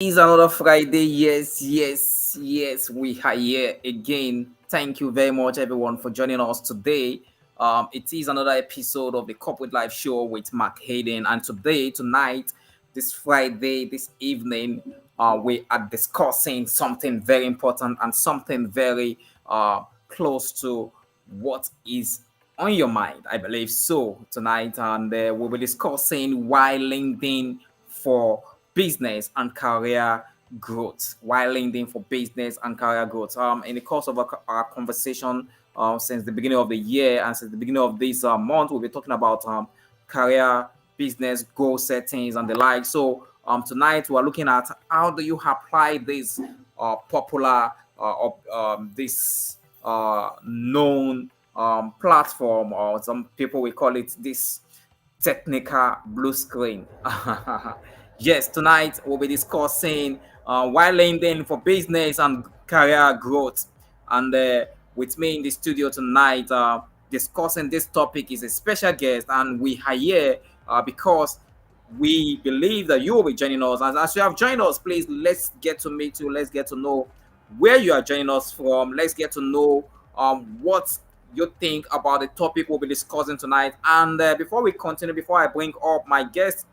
It's another Friday. Yes, yes, yes. We are here again. Thank you very much, everyone, for joining us today. It is another episode of the Corporate Life Show with McAden, and tonight, this Friday, this evening, we are discussing something very important and something very close to what is on your mind. I believe so tonight, and we'll be discussing why LinkedIn for business and career growth. While LinkedIn for business and career growth. In the course of our conversation since the beginning of the year and since the beginning of this month, we'll be talking about career, business, goal settings, and the like. So tonight we're looking at how do you apply this popular this known platform, or some people will call it this technical blue screen. Yes, tonight we'll be discussing why LinkedIn for business and career growth. And with me in the studio tonight, discussing this topic is a special guest, and we are here because we believe that you will be joining us. And as you have joined us, please let's get to meet you. Let's get to know where you are joining us from. Let's get to know what you think about the topic we'll be discussing tonight. And before we continue, before I bring up my guest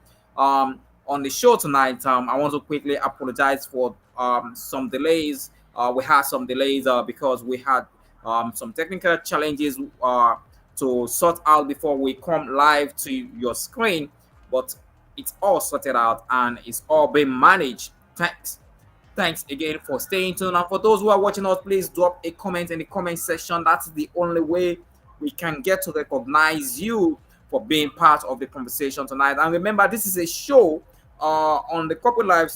on the show tonight, I want to quickly apologize for some delays. We had some delays because we had some technical challenges to sort out before we come live to your screen, but it's all sorted out and it's all been managed. Thanks again for staying tuned. And for those who are watching us, please drop a comment in the comment section. That's the only way we can get to recognize you for being part of the conversation tonight. And remember, this is a show on the Corporate Life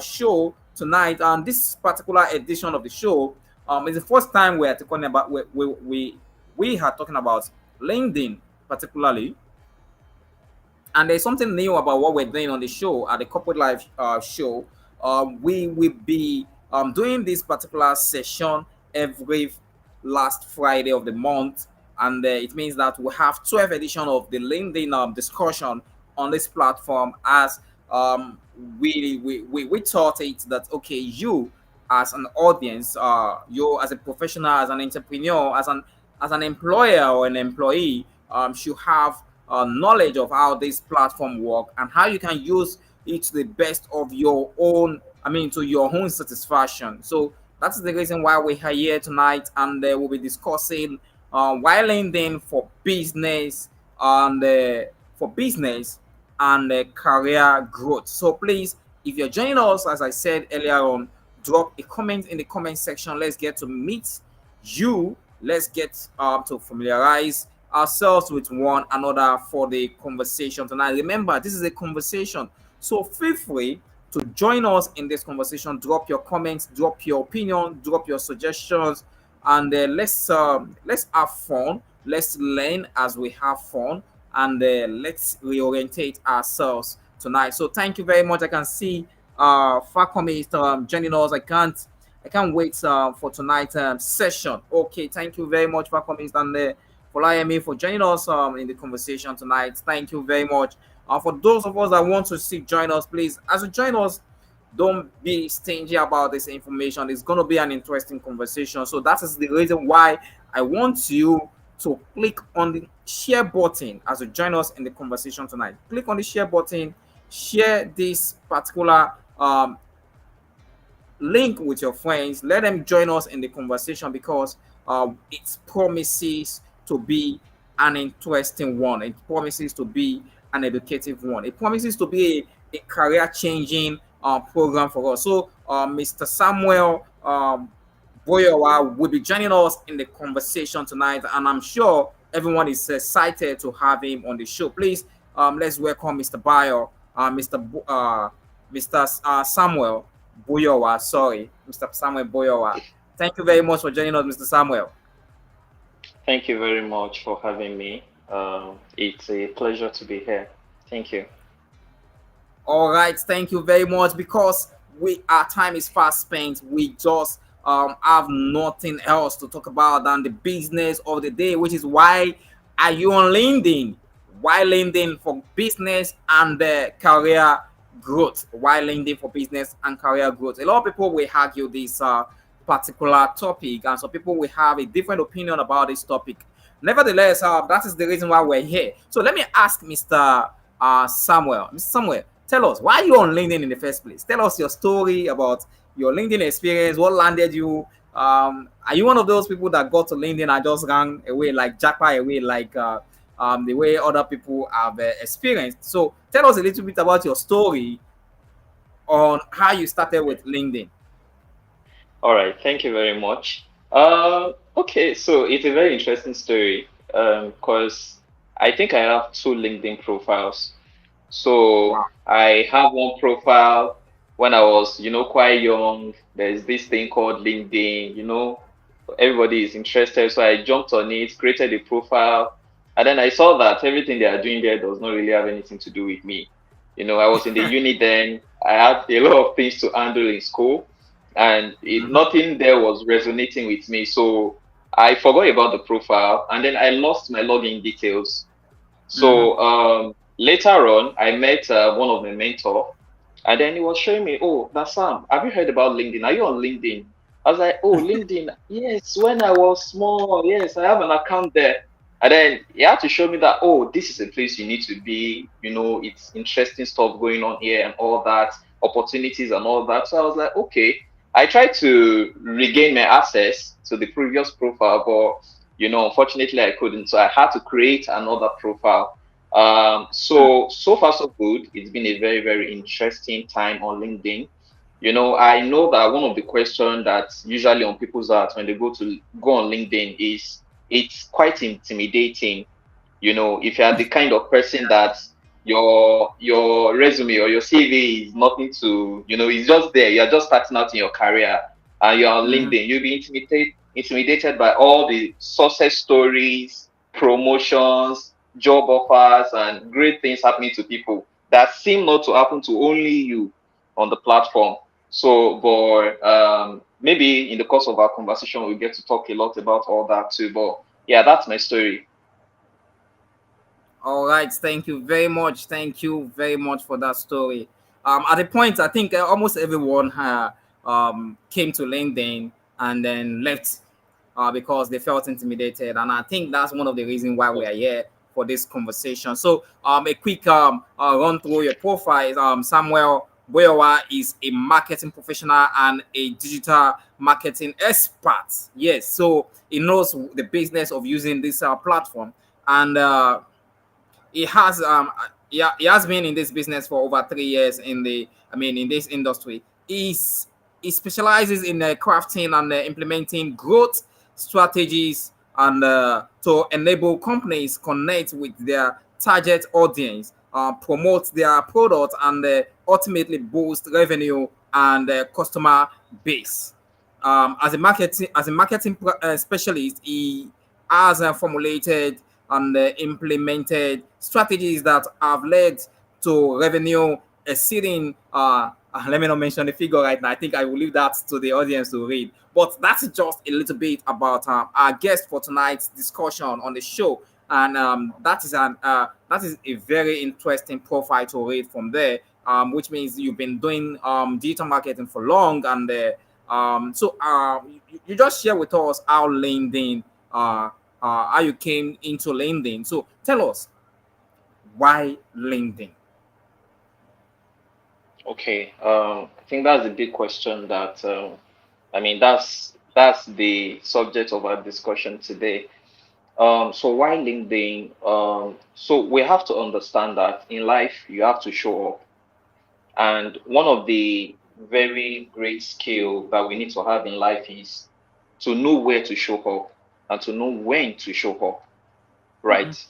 show tonight. And this particular edition of the show is the first time we are talking about we are talking about LinkedIn particularly. And there's something new about what we're doing on the show at the Corporate Life show. We will be doing this particular session every last Friday of the month, and it means that we have 12 edition of the LinkedIn discussion on this platform. As we thought it that okay, you as an audience, you as a professional, as an entrepreneur, as an employer or an employee, should have knowledge of how this platform work and how you can use it to the best of your own, to your own satisfaction. So that's the reason why we are here tonight, and we'll be discussing why LinkedIn for business and career growth. So please, if you're joining us, as I said earlier on, drop a comment in the comment section. Let's get to meet you. Let's get to familiarize ourselves with one another for the conversation tonight. Remember, this is a conversation, so feel free to join us in this conversation. Drop your comments, drop your opinion, drop your suggestions, and let's have fun. Let's learn as we have fun, and let's reorientate ourselves tonight. So thank you very much. I can see Fakome is joining us. I can't wait for tonight's session. Okay, thank you very much, Fakome, and for allowing me for joining us in the conversation tonight. Thank you very much. For those of us that want to see join us, please, as you join us, don't be stingy about this information. It's going to be an interesting conversation. So that is the reason why I want you to click on the share button as you join us in the conversation tonight. Click on the share button, share this particular link with your friends. Let them join us in the conversation because it promises to be an interesting one. It promises to be an educative one. It promises to be a career changing program for us. So, Mr. Samuel Boyowa will be joining us in the conversation tonight, and I'm sure everyone is excited to have him on the show. Please, let's welcome Mr. Mr. Samuel Boyowa. Sorry, Mr. Samuel Boyowa. Thank you very much for joining us, Mr. Samuel. Thank you very much for having me. It's a pleasure to be here. Thank you. All right, thank you very much. Because our time is fast spent, we just have nothing else to talk about than the business of the day, which is why are you on LinkedIn? Why LinkedIn for business and career growth, why LinkedIn for business and career growth. A lot of people will argue this particular topic, and some people will have a different opinion about this topic. Nevertheless, that is the reason why we're here. So let me ask Mr. Samuel. Mr. Samuel, tell us why you on LinkedIn in the first place. Tell us your story about your LinkedIn experience. What landed you? Are you one of those people that got to LinkedIn and just ran away, like jackpot away, like the way other people have experienced? So tell us a little bit about your story on how you started with LinkedIn. All right, thank you very much. Okay, so it's a very interesting story because I think I have two LinkedIn profiles. So Wow. I have one profile when I was, quite young. There's this thing called LinkedIn, everybody is interested. So I jumped on it, created a profile, and then I saw that everything they are doing there does not really have anything to do with me. I was in the uni then. I had a lot of things to handle in school, and Mhm. nothing there was resonating with me. So I forgot about the profile, and then I lost my login details. Mhm. So later on, I met one of my mentor, and then he was showing me, "Oh, that's Sam. Have you heard about LinkedIn? Are you on LinkedIn?" I was like, "Oh, LinkedIn. Yes, when I was small, yes, I have an account there." And then he had to show me that, "Oh, this is a place you need to be. It's interesting stuff going on here and all that, opportunities and all that." So I was like, "Okay." I tried to regain my access to the previous profile, but unfortunately I couldn't. So I had to create another profile. So far so good. It's been a very, very interesting time on LinkedIn. I know that one of the questions that's usually on people's hearts when they go on LinkedIn is it's quite intimidating. If you are the kind of person that your resume or your CV is nothing to, it's just there. You're just starting out in your career and you're on Mhm. LinkedIn. You'll be intimidated by all the success stories, promotions, job offers, and great things happening to people that seem not to happen to only you on the platform. So, but maybe in the course of our conversation, we get to talk a lot about all that too. But yeah, that's my story. All right, thank you very much. Thank you very much for that story. At the point, I think almost everyone came to LinkedIn and then left because they felt intimidated, and I think that's one of the reasons why we are here for this conversation. So, a quick run through your profile. Samuel Boyowa is a marketing professional and a digital marketing expert. Yes, so he knows the business of using this platform, and he has been in this business for over 3 years in this industry. He specializes in crafting and implementing growth strategies and to enable companies connect with their target audience, promote their product, and ultimately boost revenue and customer base. As a marketing specialist, he has formulated and implemented strategies that have led to revenue exceeding. Let me not mention the figure right now. I think I will leave that to the audience to read. But that's just a little bit about our guest for tonight's discussion on the show, and that is a very interesting profile to read from there. Which means you've been doing digital marketing for long, and you just share with us how LinkedIn how you came into LinkedIn. So tell us why LinkedIn. Okay, I think that's a big question that I mean that's the subject of our discussion today. So why LinkedIn? So we have to understand that in life you have to show up, and one of the very great skill that we need to have in life is to know where to show up and to know when to show up, Mm-hmm. right?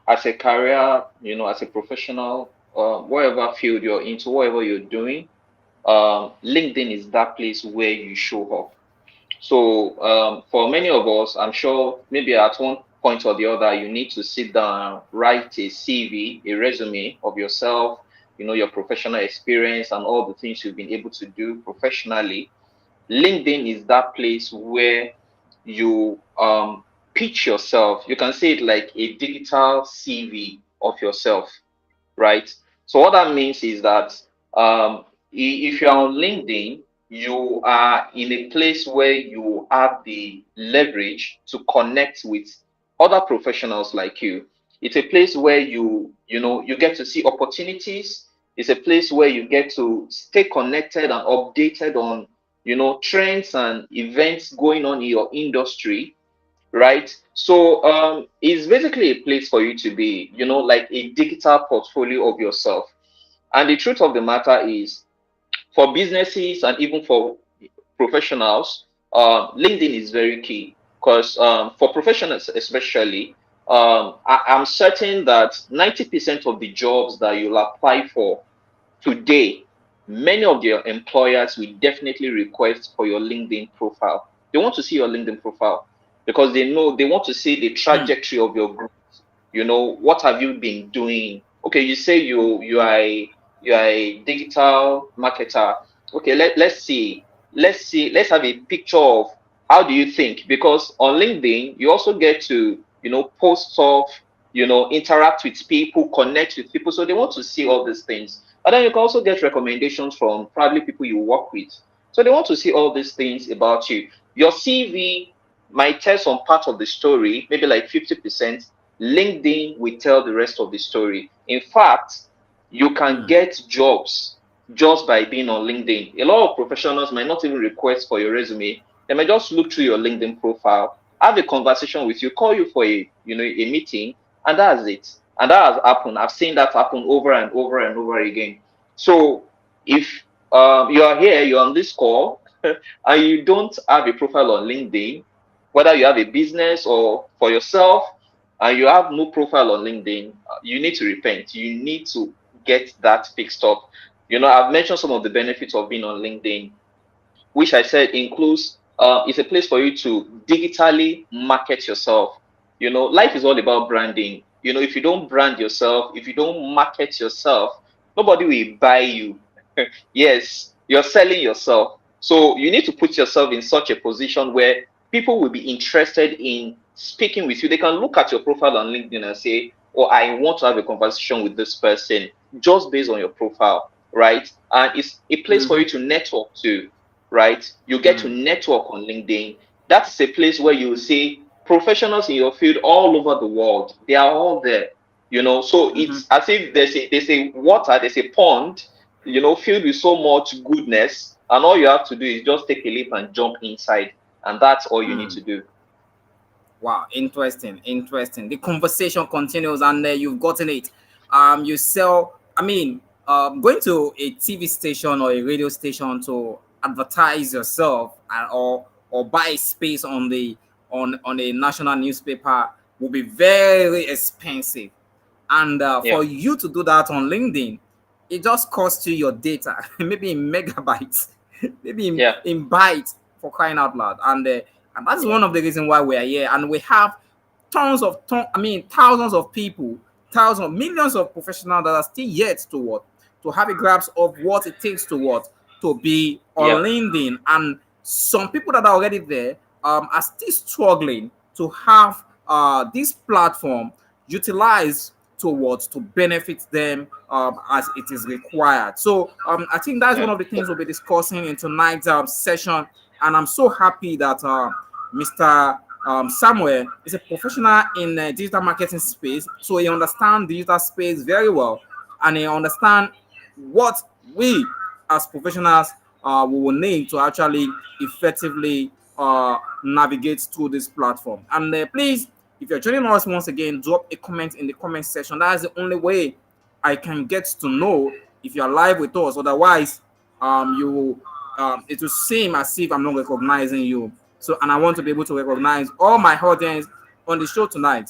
As a career, as a professional, whatever field you're into, whatever you're doing, LinkedIn is that place where you show up. So for many of us, I'm sure maybe at one point or the other, you need to sit down, write a CV, a resume of yourself, your professional experience and all the things you've been able to do professionally. LinkedIn is that place where you pitch yourself. You can say it like a digital CV of yourself, right? So what that means is that if you're on LinkedIn, you are in a place where you have the leverage to connect with other professionals like you. It's a place where you get to see opportunities. It's a place where you get to stay connected and updated on trends and events going on in your industry, right? So it's basically a place for you to be, like a digital portfolio of yourself. And the truth of the matter is, for businesses and even for professionals, LinkedIn is very key because for professionals especially, I'm certain that 90% of the jobs that you'll apply for today, many of your employers will definitely request for your LinkedIn profile. They want to see your LinkedIn profile because they know they want to see the trajectory of your growth. What have you been doing? Okay, you say you are a digital marketer. Okay, let's have a picture of how do you think, because on LinkedIn you also get to post stuff, interact with people, connect with people, so they want to see all these things. And then you can also get recommendations from probably people you work with. So they want to see all these things about you. Your CV might tell some part of the story, maybe like 50%. LinkedIn will tell the rest of the story. In fact, you can get jobs just by being on LinkedIn. A lot of professionals might not even request for your resume. They might just look through your LinkedIn profile, have a conversation with you, call you for a meeting, and that's it. And that has happened. I've seen that happen over and over and over again. So if you are here, you're on this call, and you don't have a profile on LinkedIn, whether you have a business or for yourself, and you have no profile on LinkedIn, you need to repent. You need to get that fixed up. I've mentioned some of the benefits of being on LinkedIn, which I said includes it's a place for you to digitally market yourself. Life is all about branding. If you don't brand yourself, if you don't market yourself, nobody will buy you. Yes, you're selling yourself. So you need to put yourself in such a position where people will be interested in speaking with you. They can look at your profile on LinkedIn and say, "Oh, I want to have a conversation with this person," just based on your profile, right? And it's a place for you to network to, right? You get to network on LinkedIn. That's a place where you will see professionals in your field all over the world. They are all there. So it's as if there's a water, there's a pond, filled with so much goodness, and all you have to do is just take a leap and jump inside, and that's all you need to do. Wow, interesting, interesting. The conversation continues, and you've gotten it. You sell. I mean, going to a TV station or a radio station to advertise yourself, or buy space on the on a national newspaper will be very expensive. And Yeah, for you to do that on LinkedIn, it just costs you your data, maybe in megabytes, maybe yeah, in bytes, for crying out loud. And that's yeah, one of the reasons why we are here. And we have thousands of people, thousands, millions of professionals that are still yet to what to have a grasp of what it takes to what to be on yeah, LinkedIn. And some people that are already there are still struggling to have this platform utilized towards to benefit them as it is required. So I think that's one yeah, of the things we'll be discussing in tonight's session. And I'm so happy that Mr. Samuel is a professional in digital marketing space, so he understands digital space very well, and he understands what we as professionals we will need to actually effectively navigate through this platform. And please, if you're joining us once again, drop a comment in the comment section. That is the only way I can get to know if you're live with us. Otherwise, you it will seem as if I'm not recognizing you. So, and I want to be able to recognize all my audience on the show tonight.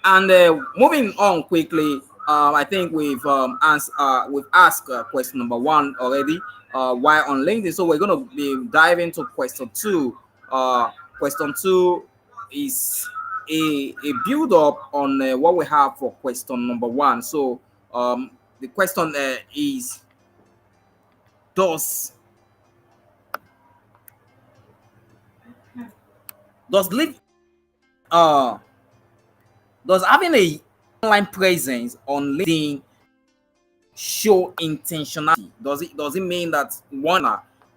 And moving on quickly, I think we've asked question number one already. Why on LinkedIn? So we're going to be diving to question two. Question two is a build up on what we have for question number one. So the question is, does does live uh does having a online presence on LinkedIn show intentionality? Does it mean that one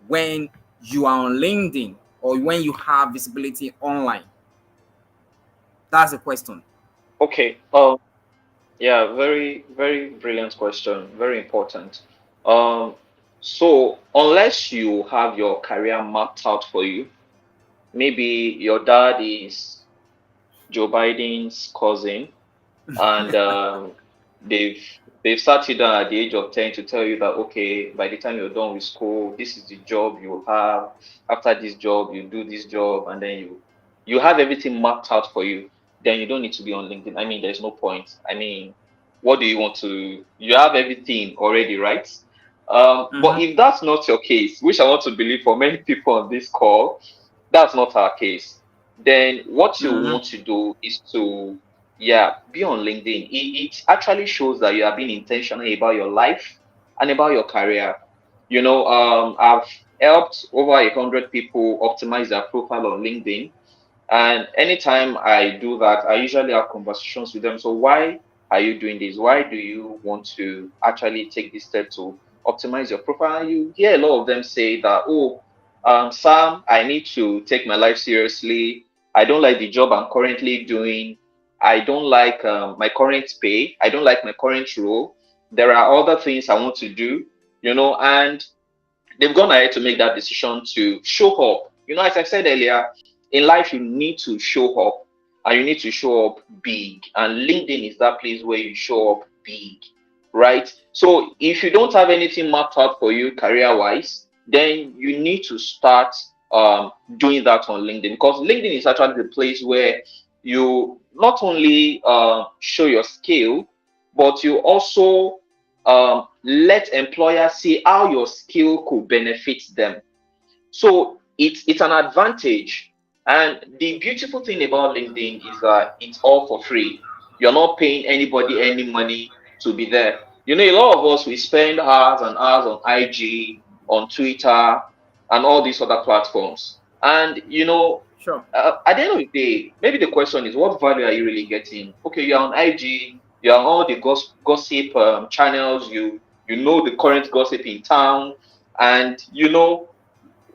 when you are on LinkedIn or when you have visibility online? That's the question. Okay. Yeah, very, very brilliant question. Very important. Um, so unless you have your career mapped out for you, maybe your dad is Joe Biden's cousin, and they've they've sat you down at the age of 10 to tell you that, okay, by the time you're done with school, this is the job you have. After this job, you do this job, and then you have everything mapped out for you. Then you don't need to be on LinkedIn. I mean, there's no point. I mean, what do you want to? You have everything already, right? But Mm-hmm. if that's not your case, which I want to believe for many people on this call, that's not our case. Then what you Mm-hmm. want to do is to, yeah, be on LinkedIn. It actually shows that you are being intentional about your life and about your career. I've helped over 100 people optimize their profile on LinkedIn, and anytime I do that, I usually have conversations with them. So why are you doing this? Why do you want to actually take this step to optimize your profile? And you hear a lot of them say that, oh, Sam, I need to take my life seriously. I don't like the job I'm currently doing. I don't like my current pay. I don't like my current role. There are other things I want to do, and they've gone ahead to make that decision to show up. As I said earlier, in life, you need to show up, and you need to show up big. And LinkedIn is that place where you show up big, right? So if you don't have anything mapped out for you career wise, then you need to start doing that on LinkedIn, because LinkedIn is actually the place where you not only show your skill, but you also let employers see how your skill could benefit them. So it's an advantage. And the beautiful thing about LinkedIn is that it's all for free. You're not paying anybody any money to be there. A lot of us, we spend hours and hours on IG, on Twitter, and all these other platforms. And Sure. at the end of the day, maybe the question is, what value are you really getting? Okay, you're on IG, you're on all the gossip channels, you know the current gossip in town, and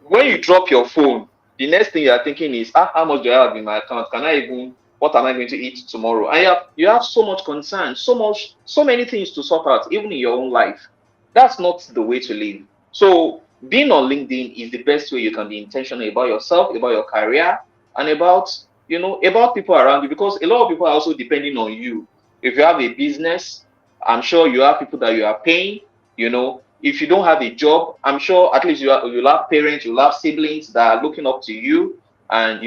when you drop your phone, the next thing you're thinking is, how much do I have in my account? What am I going to eat tomorrow? And you have so much concern, so many things to sort out, even in your own life. That's not the way to live. So being on LinkedIn is the best way you can be intentional about yourself, about your career, and about people around you, because a lot of people are also depending on you. If you have a business, I'm sure you have people that you are paying. If you don't have a job, I'm sure at least you'll have parents, you'll have siblings that are looking up to you, and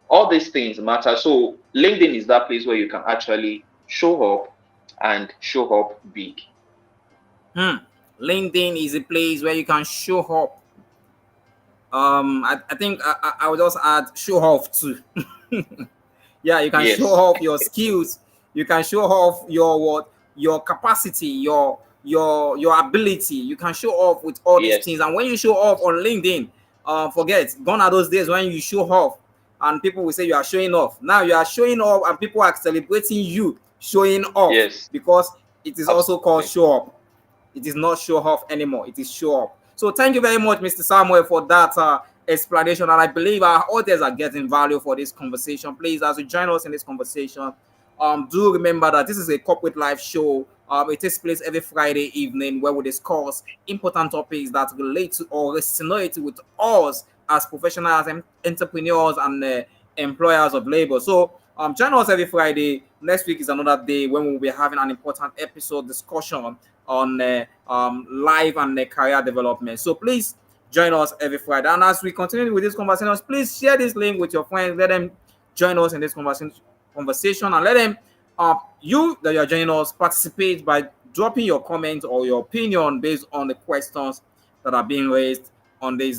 all these things matter. So LinkedIn is that place where you can actually show up and show up big. Hmm. LinkedIn is a place where you can show up. I think I would also add show off too. Yeah, you can show Yes, off your skills. You can show off your what, your capacity, your ability. You can show off with all these things. yes, And when you show off on LinkedIn, forget, gone are those days when you show off and people will say you are showing off. Now you are showing off and people are celebrating you showing off, yes, because it is also called absolutely. show up. It is not show off anymore. It is show up. So thank you very much, Mr. Samuel, for that explanation. And I believe our audience are getting value for this conversation. Please, as you join us in this conversation, do remember that this is a corporate live show. It takes place every Friday evening where we discuss important topics that relate to or resonate with us as professionals and entrepreneurs and employers of labor. So join us every Friday. Next week is another day when we'll be having an important episode discussion on life and career development. So please join us every Friday. And as we continue with this conversation, please share this link with your friends. Let them join us in this conversation, and let them, you that you are joining us, participate by dropping your comments or your opinion based on the questions that are being raised on this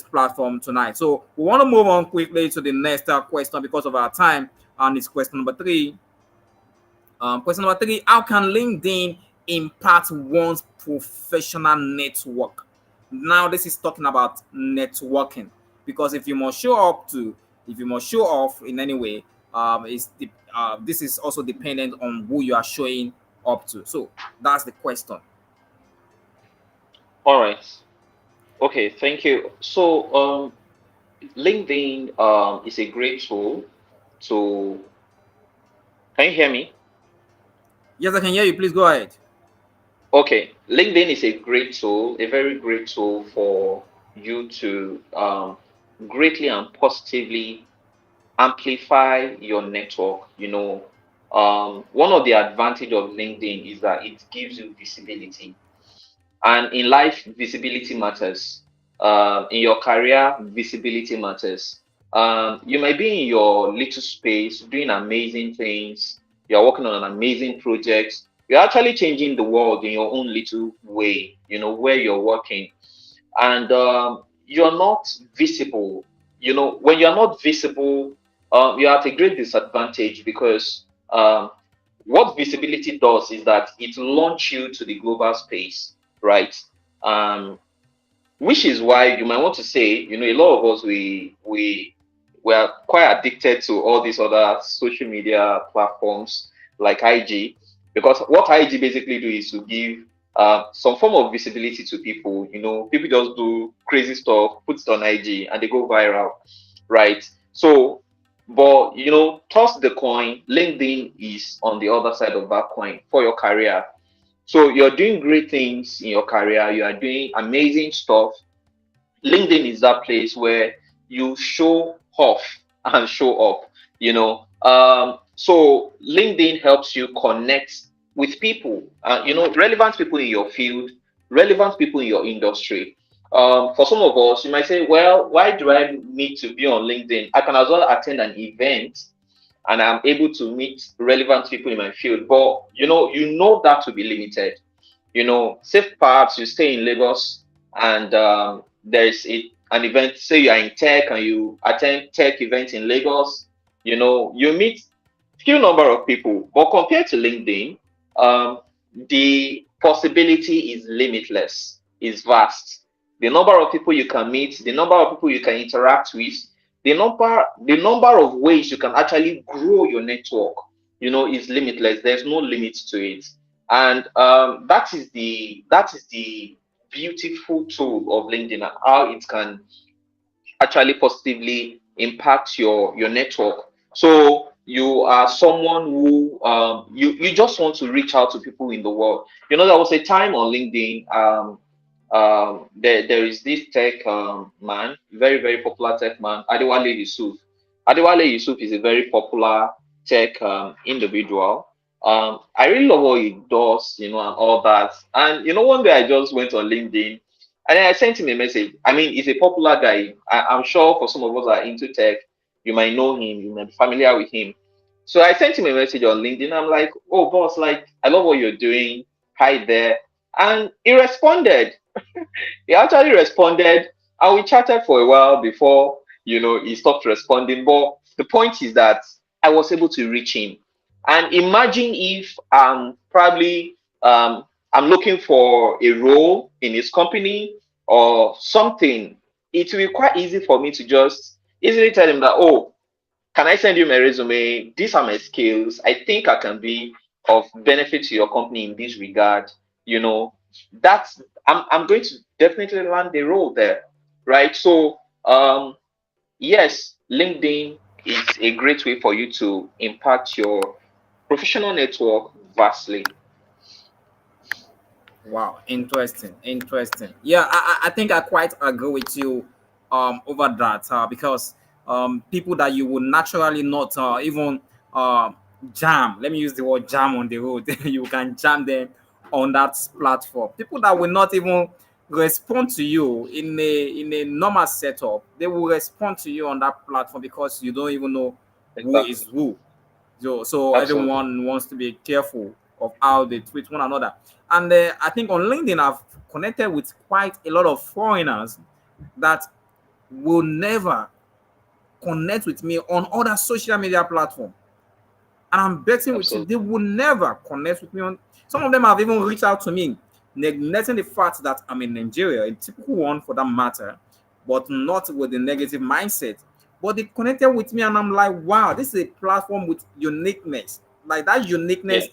platform tonight. So we want to move on quickly to the next question because of our time, and it's question number three. Question number three: how can LinkedIn impact one's professional network? Now, this is talking about networking, because if you must show up to, if you must show off in any way, this is also dependent on who you are showing up to. So that's the question. All right. Okay, thank you. So, LinkedIn is a great tool to. Can you hear me? Yes, I can hear you. Please go ahead. Okay, LinkedIn is a great tool, a very great tool for you to greatly and positively amplify your network. One of the advantage of LinkedIn is that it gives you visibility. And in life, visibility matters. In your career, visibility matters. You might be in your little space doing amazing things. You're working on an amazing project. You're actually changing the world in your own little way, where you're working. And you're not visible. When you're not visible, you're at a great disadvantage because what visibility does is that it launches you to the global space, right? Um, which is why you might want to say, a lot of us we are quite addicted to all these other social media platforms like IG, because what IG basically do is to give some form of visibility to people. People just do crazy stuff, put it on IG, and they go viral, right? So, but toss the coin. LinkedIn is on the other side of that coin for your career. So you're doing great things in your career. You are doing amazing stuff. LinkedIn is that place where you show off and show up. So LinkedIn helps you connect with people. Relevant people in your field, relevant people in your industry. For some of us, you might say, well, why do I need to be on LinkedIn? I can as well attend an event and I'm able to meet relevant people in my field. But you know that to be limited. Say perhaps you stay in Lagos and there's an event, say you are in tech and you attend tech events in Lagos, you meet few number of people. But compared to LinkedIn, um, the possibility is limitless, is vast. The number of people you can meet, the number of people you can interact with, the number of ways you can actually grow your network, is limitless. There's no limit to it. And that is the beautiful tool of LinkedIn and how it can actually positively impact your network. So you are someone who you just want to reach out to people in the world. There was a time on LinkedIn. There is this tech man, very very popular tech man, Adewale Yusuf. Adewale Yusuf is a very popular tech individual. I really love what he does, and all that. And one day I just went on LinkedIn and then I sent him a message. I mean, he's a popular guy. I'm sure for some of us that are into tech, you might know him, you might be familiar with him. So I sent him a message on LinkedIn. I'm like, oh, boss, like, I love what you're doing. Hi there. And he responded. He actually responded, and we chatted for a while before, he stopped responding. But the point is that I was able to reach him. And imagine if probably I'm looking for a role in his company or something. It will be quite easy for me to just easily tell him that, oh, can I send you my resume? These are my skills. I think I can be of benefit to your company in this regard. You know, that's I'm going to definitely land the role there, right? So yes, LinkedIn is a great way for you to impact your professional network vastly. Wow, interesting, interesting. Yeah, I think I quite agree with you over that because people that you would naturally not even jam, let me use the word jam on the road, you can jam them on that platform. People that will not even respond to you in a normal setup, they will respond to you on that platform because you don't even know who is Exactly. who. So Absolutely. everyone wants to be careful of how they treat one another. And I think on LinkedIn, I've connected with quite a lot of foreigners that will never connect with me on other social media platform. And I'm betting with you, they Absolutely. will never connect with me on. Some of them have even reached out to me, neglecting the fact that I'm in Nigeria, a typical one for that matter, but not with the negative mindset. but they connected with me, and I'm like, wow, this is a platform with uniqueness. Like that Yeah. uniqueness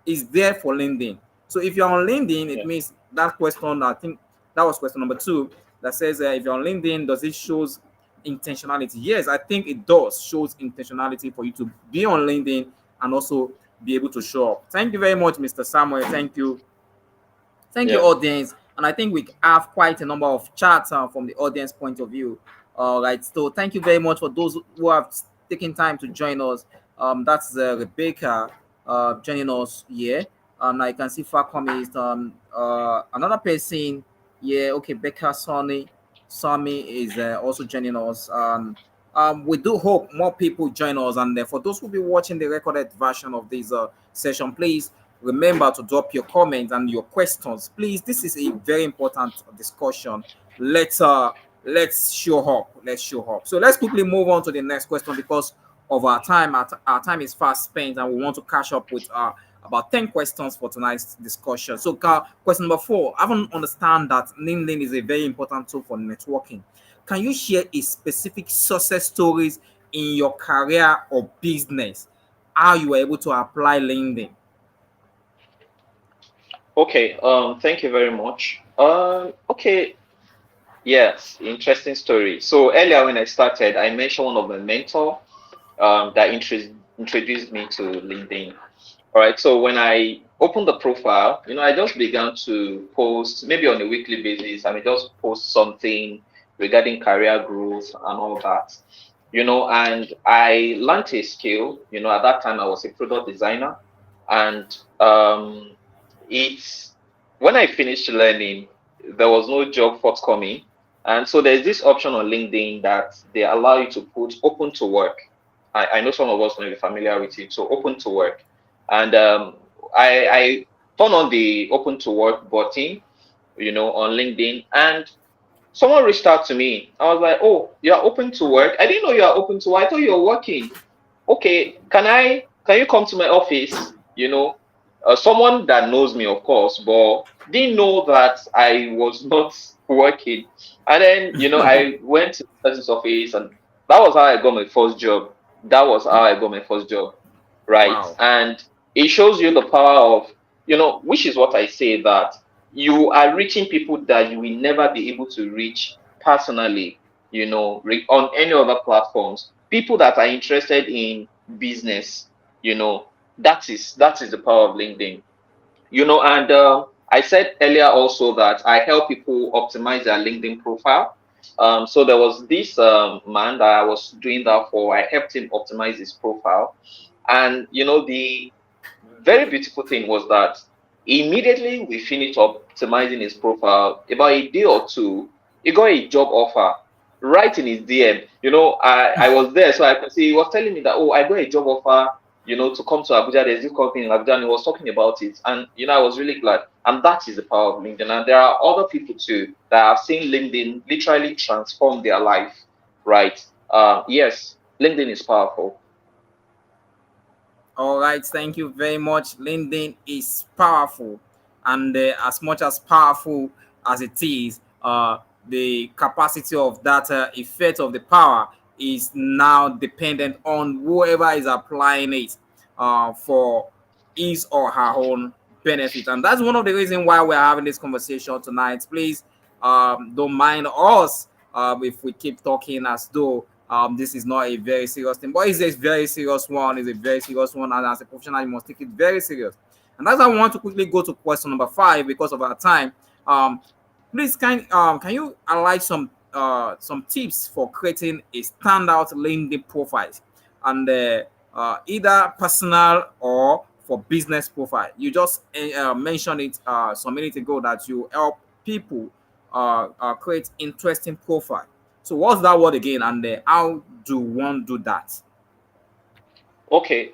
is there for LinkedIn. So if you're on LinkedIn, it Yeah. means that question. I think that was question number two that says if you're on LinkedIn, does it shows intentionality? Yes, I think it does shows intentionality for you to be on LinkedIn and also be able to show up. Thank you very much, Mr. Samuel. Thank you, Yeah. audience. And I think we have quite a number of chats from the audience point of view. All right. So thank you very much for those who have taken time to join us. That's Rebecca joining us here. And I can see Fakome is another person. Yeah. Okay. Becca Sonny. Sami is also joining us. We do hope more people join us. And for those who will be watching the recorded version of this session, please remember to drop your comments and your questions. Please, this is a very important discussion. Let's show up. Let's show up. So let's quickly move on to the next question because of our time. Our time is fast spent, and we want to catch up with about 10 questions for tonight's discussion. So, question number four. I don't understand that LinkedIn is a very important tool for networking. Can you share a specific success stories in your career or business? How you were able to apply LinkedIn? Okay. Thank you very much. Okay. Yes. Interesting story. So earlier when I started, I mentioned one of my mentor that introduced me to LinkedIn. All right. So when I opened the profile, I just began to post maybe on a weekly basis. I mean, just post something regarding career growth and all that. And I learned a skill. At that time I was a product designer, and it's when I finished learning, there was no job forthcoming. And so there's this option on LinkedIn that they allow you to put open to work. I know some of us may be familiar with it. So open to work. And I turn on the open to work button, on LinkedIn. And someone reached out to me. I was like, oh, you're open to work? I didn't know you are open to work. I thought you were working. Okay, can you come to my office? Someone that knows me, of course, but didn't know that I was not working. And then, I went to the person's office, and that was how I got my first job. That was how I got my first job, right? Wow. And it shows you the power of, which is what I say, that you are reaching people that you will never be able to reach personally, on any other platforms. People that are interested in business, that is the power of LinkedIn. And I said earlier also that I help people optimize their LinkedIn profile. So there was this man that I was doing that for. I helped him optimize his profile, and the very beautiful thing was that immediately we finished optimizing his profile, about a day or two, he got a job offer right in his DM. I was there, so I could see he was telling me that, oh, I got a job offer, to come to Abuja. There's this company in Abuja, and he was talking about it. And, I was really glad. And that is the power of LinkedIn. And there are other people too that have seen LinkedIn literally transform their life, right? Yes, LinkedIn is powerful. All right, thank you very much. LinkedIn is powerful, and as much as powerful as it is, the capacity of that effect of the power is now dependent on whoever is applying it for his or her own benefit, and that's one of the reasons why we're having this conversation tonight. Please don't mind us if we keep talking as though this is not a very serious thing, but it's a very serious one. It's a very serious one, and as a professional, you must take it very serious. And that's why I want to quickly go to question number five because of our time. Um, Please, can you highlight some tips for creating a standout LinkedIn profile, and either personal or for business profile? You just mentioned it some minutes ago that you help people create interesting profile. So what's that word again, and how do one do that? Okay,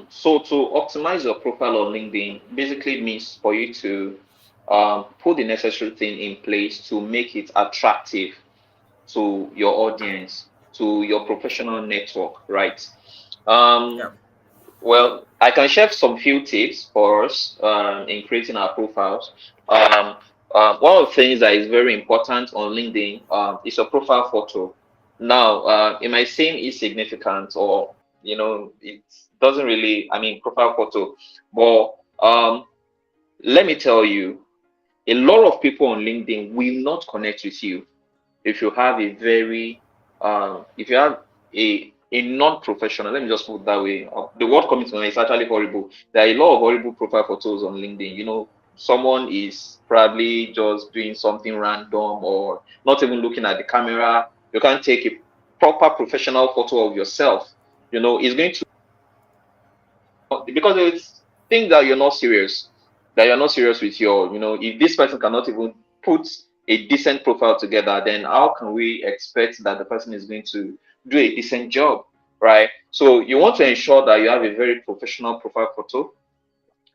so to optimize your profile on LinkedIn basically means for you to put the necessary thing in place to make it attractive to your audience, to your professional network, right? Yeah. Well, I can share some few tips for us in creating our profiles. One of the things that is very important on LinkedIn is a profile photo. Now, it might seem insignificant, or it doesn't really, I mean, profile photo, but let me tell you, a lot of people on LinkedIn will not connect with you if you have a very if you have a non-professional, let me just put it that way. The word coming to mind is actually horrible. There are a lot of horrible profile photos on LinkedIn. Someone is probably just doing something random, or not even looking at the camera. You can't take a proper professional photo of yourself. It's going to, because it's things that you're not serious, with your, if this person cannot even put a decent profile together, then how can we expect that the person is going to do a decent job, right? So you want to ensure that you have a very professional profile photo.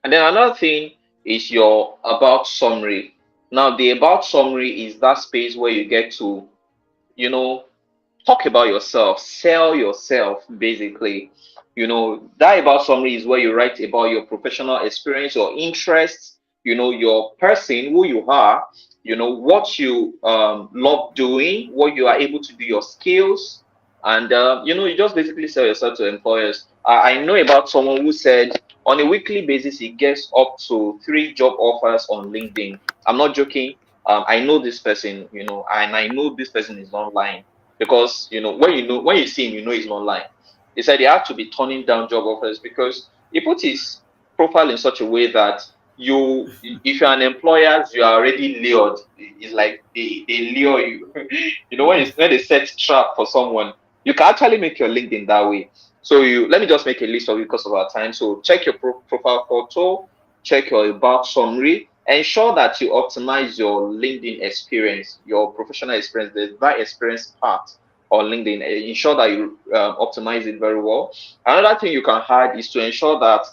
And then another thing is your about summary. Now, the about summary is that space where you get to, you know, talk about yourself, sell yourself, basically. That about summary is where you write about your professional experience, your interests, your person, who you are, what you love doing, what you are able to do, your skills. And you just basically sell yourself to employers. I know about someone who said on a weekly basis he gets up to 3 job offers on LinkedIn. I'm not joking. I know this person, and I know this person is online, because when you see him, he's not lying. He said he had to be turning down job offers because he put his profile in such a way that if you're an employer, you are already lured. It's like they lure you. When they set trap for someone, you can actually make your LinkedIn that way. So let me just make a list of it because of our time. So check your profile photo, check your about summary, ensure that you optimize your LinkedIn experience, your professional experience, the right experience part on LinkedIn. Ensure that you optimize it very well. Another thing you can add is to ensure that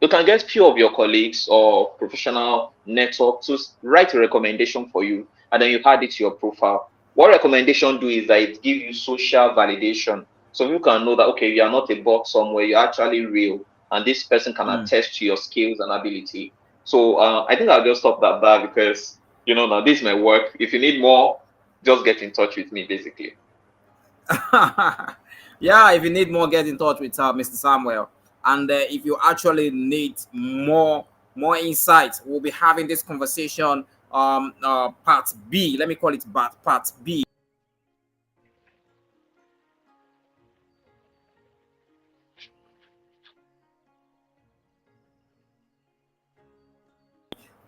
you can get few of your colleagues or professional network to write a recommendation for you, and then you add it to your profile. What recommendation do is that it gives you social validation, so you can know that, okay, you are not a bot somewhere, you're actually real, and this person can attest to your skills and ability. So I think I'll just stop that there, because now this is my work. If you need more, just get in touch with me, basically. Yeah, if you need more, get in touch with Mr. Samuel. And if you actually need more insights, we'll be having this conversation part B. Let me call it part B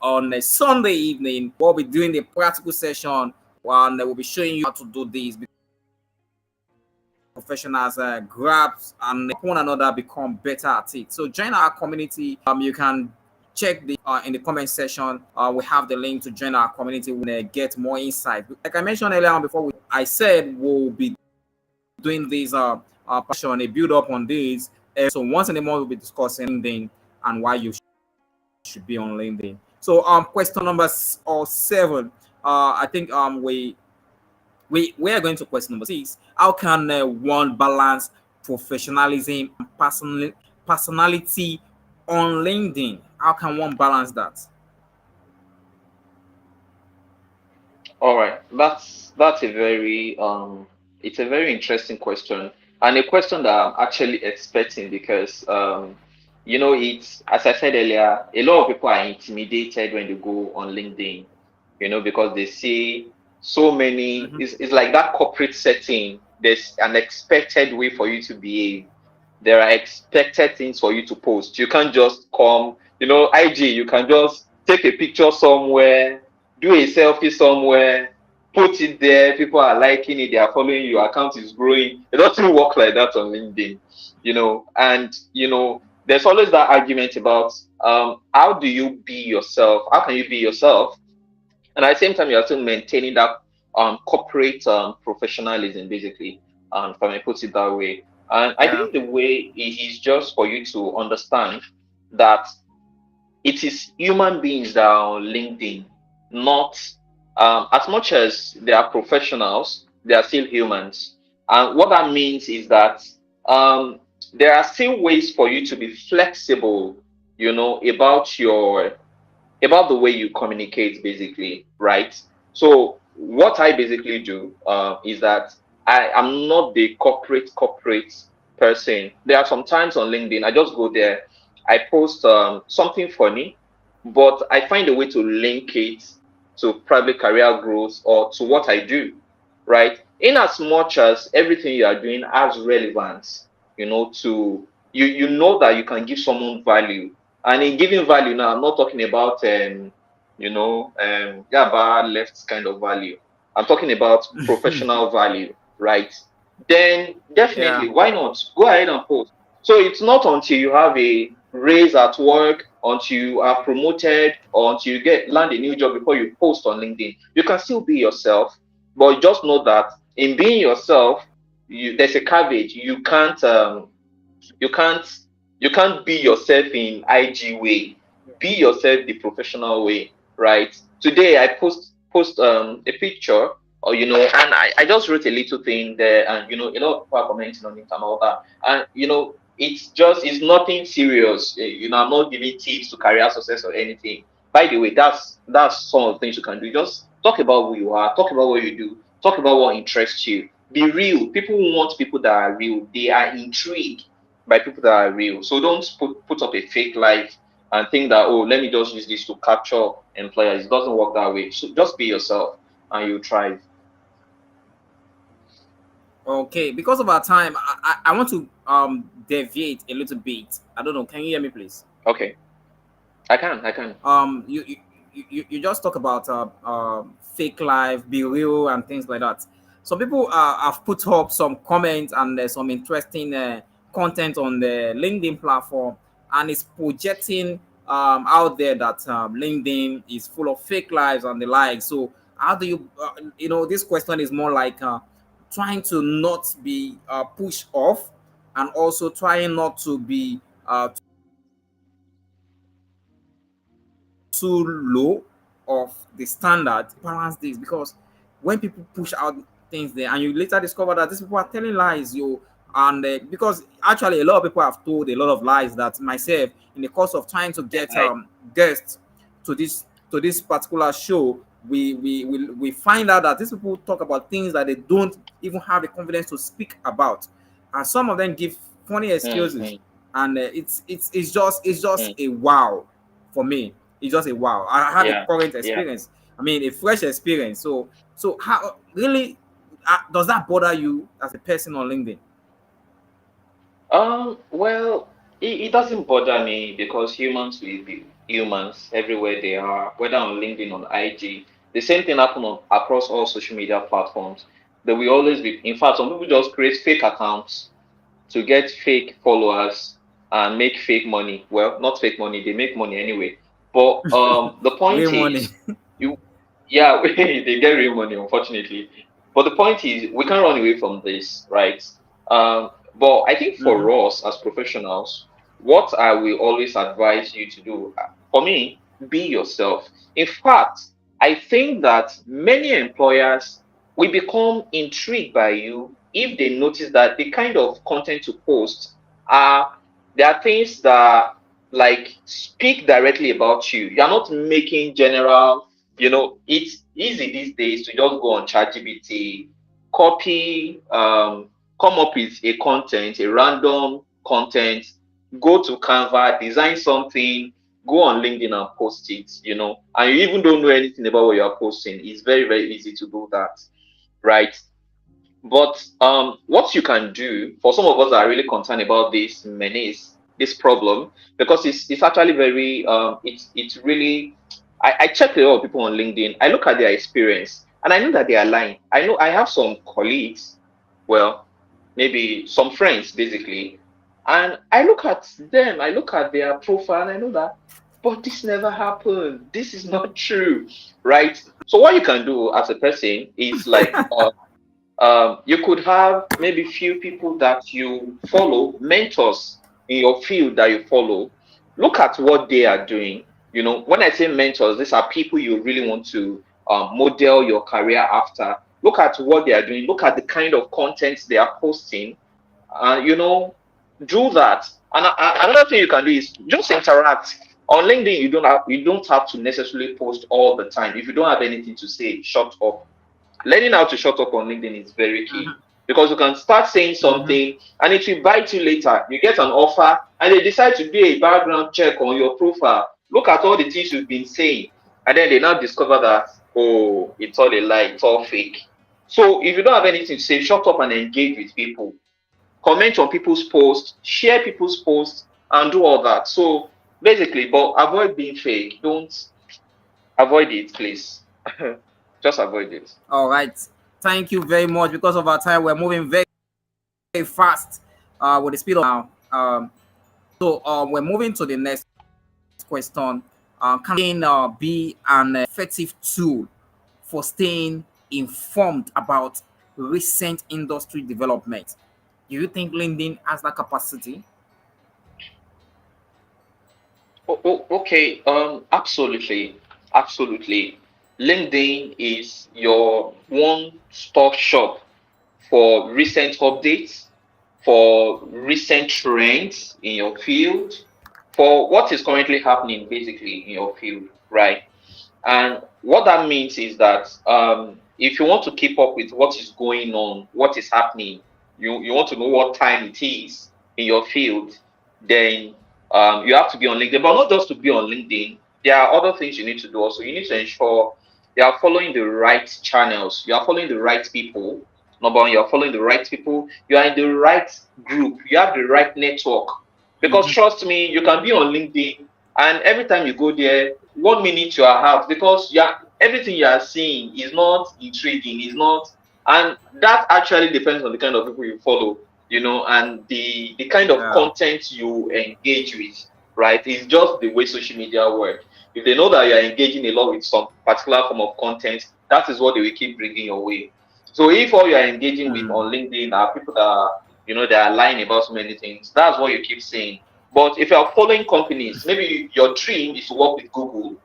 on a Sunday evening. We'll be doing the practical session, and we'll be showing you how to do this. Professionals grabs and one another become better at it. So join our community. You can check the in the comment section. We have the link to join our community. We get more insight. Like I mentioned earlier on, I said we'll be doing this passion, a build up on this. So once in a month we'll be discussing LinkedIn and why you should be on LinkedIn. So question number 7. I think we are going to question number 6. How can one balance professionalism and personality on LinkedIn? How can one balance that? All right, that's a very it's a very interesting question, and a question that I'm actually expecting, because it's, as I said earlier, a lot of people are intimidated when they go on LinkedIn, because they see so many. Mhm. It's like that corporate setting. There's an expected way for you to behave. There are expected things for you to post. You can't just come, IG. You can just take a picture somewhere, do a selfie somewhere, put it there. People are liking it. They are following you. Your account is growing. It doesn't work like that on LinkedIn, And there's always that argument about how do you be yourself? How can you be yourself? And at the same time, you're still maintaining that corporate professionalism, basically, if I may put it that way. And I Yeah. think the way is just for you to understand that it is human beings that are on LinkedIn, not as much as they are professionals, they are still humans. And what that means is that um, there are still ways for you to be flexible, about the way you communicate, basically, right? So what I basically do is that I am not the corporate person. There are some times on LinkedIn, I just go there, I post something funny, but I find a way to link it to probably career growth or to what I do, right? In as much as everything you are doing has relevance, to you know that you can give someone value. And in giving value now, I'm not talking about Yaba left kind of value. I'm talking about professional value, right? Then Yeah. definitely, why not? Go ahead and post. So it's not until you have a raise at work, until you are promoted, or until you land a new job before you post on LinkedIn. You can still be yourself, but just know that in being yourself, there's a caveat. You can't you can't be yourself in IG way. Be yourself the professional way, right? Today I post a picture, or and I just wrote a little thing there, and a lot of people are commenting on it and all that. And it's nothing serious. I'm not giving tips to career success or anything. By the way, that's some of the things you can do. Just talk about who you are, talk about what you do, talk about what interests you. Be real. People want people that are real. They are intrigued by people that are real. So don't put up a fake life and think that, oh, let me just use this to capture employers. It doesn't work that way. So just be yourself and you'll thrive. Okay. Because of our time, I want to deviate a little bit. I don't know. Can you hear me, please? Okay. I can. You just talk about fake life, be real, and things like that. Some people have put up some comments and there's some interesting content on the LinkedIn platform, and it's projecting out there that LinkedIn is full of fake lives and the like. So how do you, this question is more like trying to not be pushed off, and also trying not to be too low of the standard. Balance this, because when people push out things there and you later discover that these people are telling lies, you and because actually a lot of people have told a lot of lies, that myself in the course of trying to get Right. guests to this particular show, we find out that these people talk about things that they don't even have the confidence to speak about, and some of them give funny excuses, Mm, and it's just a wow for me. It's just a wow. I have a yeah. current Yeah. experience. I mean, a fresh experience. So how really does that bother you as a person on LinkedIn? Well, it doesn't bother me because humans will be humans everywhere they are, whether on LinkedIn or IG. The same thing happen across all social media platforms. There will always be, in fact, some people just create fake accounts to get fake followers and make fake money. Well, not fake money, they make money anyway. But the Real point money. is, you, yeah, they get real money, unfortunately. But the point is, we can't run away from this, right? But I think Mhm. for us as professionals, what I will always advise you to do, for me, be yourself. In fact, I think that many employers will become intrigued by you if they notice that the kind of content you post are there are things that like speak directly about you. You're not making general, it's easy these days to just go on ChatGPT, copy, come up with a content, a random content, go to Canva, design something, go on LinkedIn and post it, and you even don't know anything about what you're posting. It's very, very easy to do that, right? But what you can do for some of us that are really concerned about this menace, this problem, because it's actually very it's really I check a lot of people on LinkedIn. I look at their experience and I know that they are lying. I know I have some colleagues, well, maybe some friends basically, and I look at them, I look at their profile, and I know that, but this never happened. This is not true, right? So what you can do as a person is like you could have maybe few people that you follow, mentors in your field that you follow. Look at what they are doing. When I say mentors, these are people you really want to model your career after. Look at what they are doing. Look at the kind of content they are posting. Do that. And another thing you can do is just interact. On LinkedIn, you don't have to necessarily post all the time. If you don't have anything to say, shut up. Learning how to shut up on LinkedIn is very key. because you can start saying Mm-hmm. something and it will bite you later. You get an offer and they decide to do a background check on your profile. Look at all the things you've been saying, and then they now discover that, oh, it's all a lie, it's all fake. So if you don't have anything to say, shut up and engage with people. Comment on people's posts, share people's posts, and do all that. So basically, but avoid being fake. Don't avoid it, please. Just avoid it. All right. Thank you very much. Because of our time, we're moving very, very fast with the speed of now. We're moving to the next question. Can be an effective tool for staying informed about recent industry development? Do you think LinkedIn has that capacity? Okay. Absolutely, absolutely. LinkedIn is your one-stop shop for recent updates, for recent trends in your field, for what is currently happening basically in your field, right? And what that means is that if you want to keep up with what is going on, what is happening, you want to know what time it is in your field, then you have to be on LinkedIn. But not just to be on LinkedIn, there are other things you need to do also. You need to ensure you are following the right channels, you are following the right people. Number one, you are following the right people, you are in the right group, you have the right network. Because Mm-hmm. trust me, you can be on LinkedIn and every time you go there, 1 minute you are out because everything you are seeing is not intriguing, is not, and that actually depends on the kind of people you follow, and the kind of Yeah. content you engage with, right? It's just the way social media work. If they know that you are engaging a lot with some particular form of content, that is what they will keep bringing your way. So if all you are engaging with Mm. on LinkedIn are people that are, they are lying about so many things, that's what you keep saying. But if you are following companies, maybe your dream is to work with Google,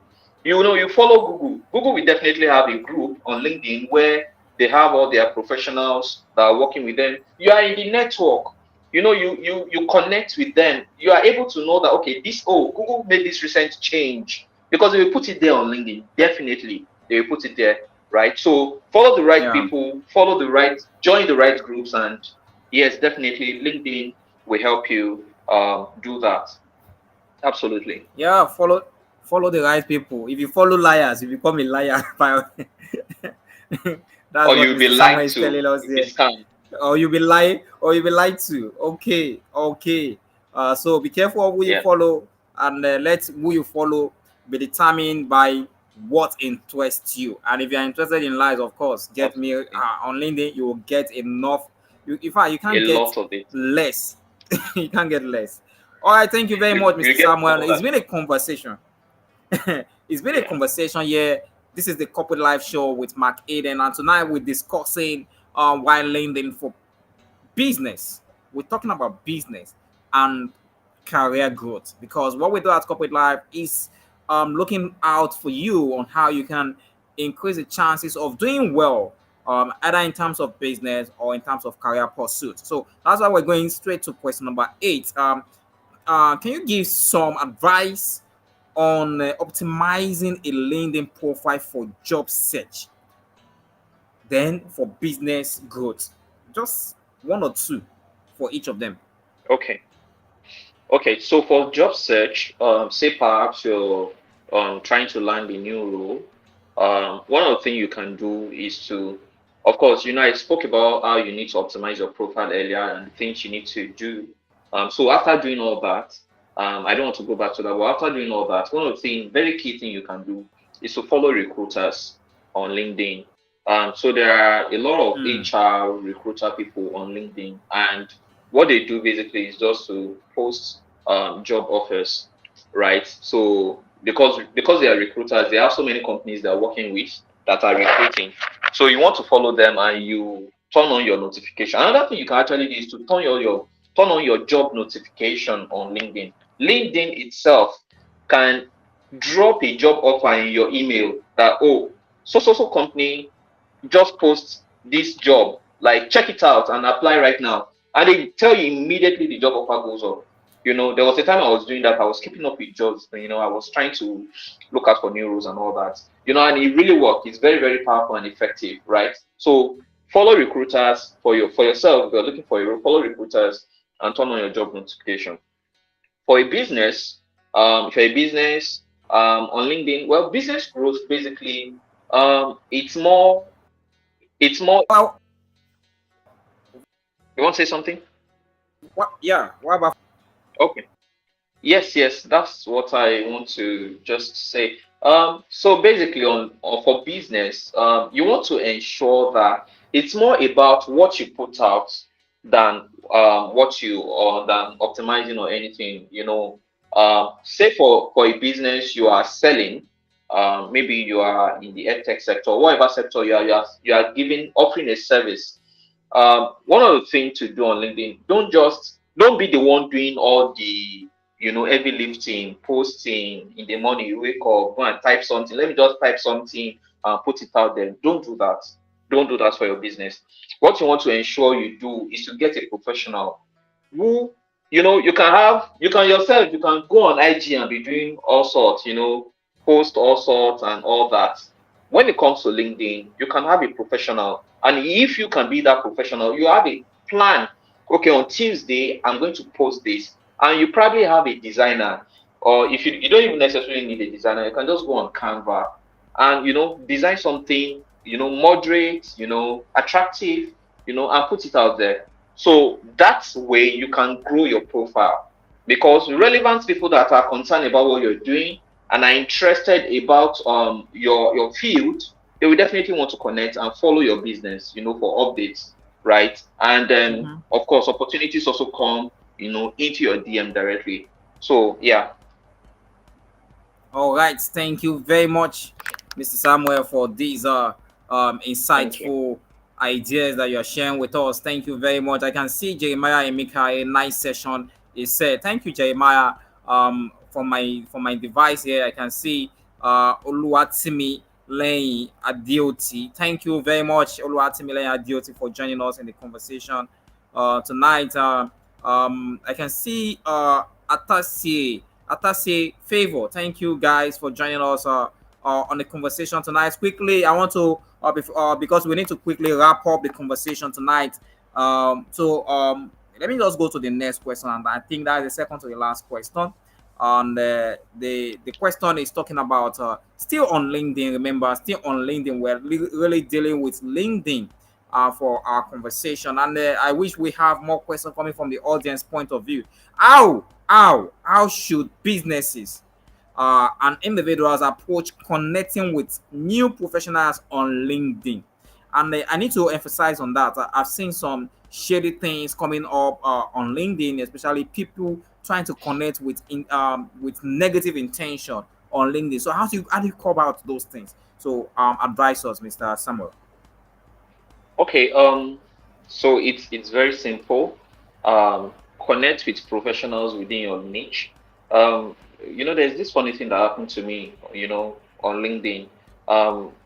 you follow Google. Google will definitely have a group on LinkedIn where they have all their professionals that are working with them. You are in the network. You connect with them. You are able to know that, okay, Google made this recent change because they will put it there on LinkedIn. Definitely, they will put it there, right? So follow the right Yeah. people, join the right groups, and yes, definitely LinkedIn will help you do that. Absolutely. Yeah. Follow the right people. If you follow liars, you become a liar. That's Or what you'll be Mr. Samuel lied is to, telling us you'll be here. scammed. Or you be lied to. Okay, okay. So be careful of who you Yeah, follow, and let who you follow be determined by what interests you. And if you are interested in lies, of course, get me absolutely. on LinkedIn. You will get enough. In fact, you A can't get lot of it. less. You can't get less. All right, thank you very much, You Mr. get Samuel. more It's than been a enough. conversation. It's been a Yeah. conversation here. This is the Corporate Life Show with McAden, and tonight we're discussing why LinkedIn for business. We're talking about business and career growth because what we do at Corporate Life is looking out for you on how you can increase the chances of doing well, either in terms of business or in terms of career pursuit. So that's why we're going straight to question number 8. Can you give some advice on optimizing a LinkedIn profile for job search, then for business growth? Just one or two for each of them. Okay. Okay. So for job search, say perhaps you're trying to land a new role. One of the things you can do is to, of course, I spoke about how you need to optimize your profile earlier and the things you need to do. So after doing all that, I don't want to go back to that, but after doing all that, one of the things, very key thing you can do is to follow recruiters on LinkedIn. So there are a lot of Mm. HR recruiter people on LinkedIn, and what they do basically is just to post job offers, right? So because they are recruiters, they have so many companies they are working with that are recruiting. So you want to follow them and you turn on your notification. Another thing you can actually do is to turn on your job notification on LinkedIn. LinkedIn itself can drop a job offer in your email that, oh, so company just post this job, like check it out and apply right now, and they tell you immediately the job offer goes up. There was a time I was doing that. I was keeping up with jobs. I was trying to look out for new rules and all that. And it really worked. It's very, very powerful and effective, right? So follow recruiters for yourself. If you're looking for a role, follow recruiters and turn on your job notification. For a business, if you're a business on LinkedIn, well, business growth basically, it's more. Well, You want to say something? what? Yeah. What about? Okay. Yes, yes, that's what I want to just say. So basically, for business, you want to ensure that it's more about what you put out than what you or than optimizing or anything. Say for a business you are selling, maybe you are in the edtech sector, whatever sector you are giving offering a service. One of the things to do on LinkedIn, don't be the one doing all the heavy lifting, posting in the morning. You wake up, go and type something. Let me just type something and put it out there. Don't do that. Don't do that for your business. What you want to ensure you do is to get a professional who, you can yourself, you can go on IG and be doing all sorts, post all sorts and all that. When it comes to LinkedIn, you can have a professional. And if you can be that professional, you have a plan. Okay, on Tuesday, I'm going to post this. And you probably have a designer. Or if you don't even necessarily need a designer, you can just go on Canva and design something, moderate, attractive, and put it out there. So that's way you can grow your profile, because relevant people that are concerned about what you're doing and are interested about your field, they will definitely want to connect and follow your business, for updates, right? And then Mhm. of course opportunities also come, into your DM directly. So yeah, All right. Thank you very much, Mr. Samuel, for these thank you. insightful ideas that you're sharing with us. Thank you very much. I can see Jeremiah Emeka, a nice session is said. Thank you, Jeremiah. For my device here, I can see Oluwatimi Leyin Adioti. Thank you very much, Oluwatimi Leyin Adioti, for joining us in the conversation tonight. I can see Atase Favor. Thank you guys for joining us on the conversation tonight. Quickly, I want to because we need to quickly wrap up the conversation tonight. Let me just go to the next question, and I think that is the second to the last question. And the question is talking about still on LinkedIn. Remember, still on LinkedIn. We're really dealing with LinkedIn for our conversation, and I wish we have more questions coming from the audience point of view. How should businesses and individuals approach connecting with new professionals on LinkedIn? And I need to emphasize on that. I've seen some shady things coming up on LinkedIn, especially people trying to connect with negative intention on LinkedIn. So how do you call about those things? So advise us, Mr. Samuel. Okay, so it's very simple. Connect with professionals within your niche. There's this funny thing that happened to me, on LinkedIn.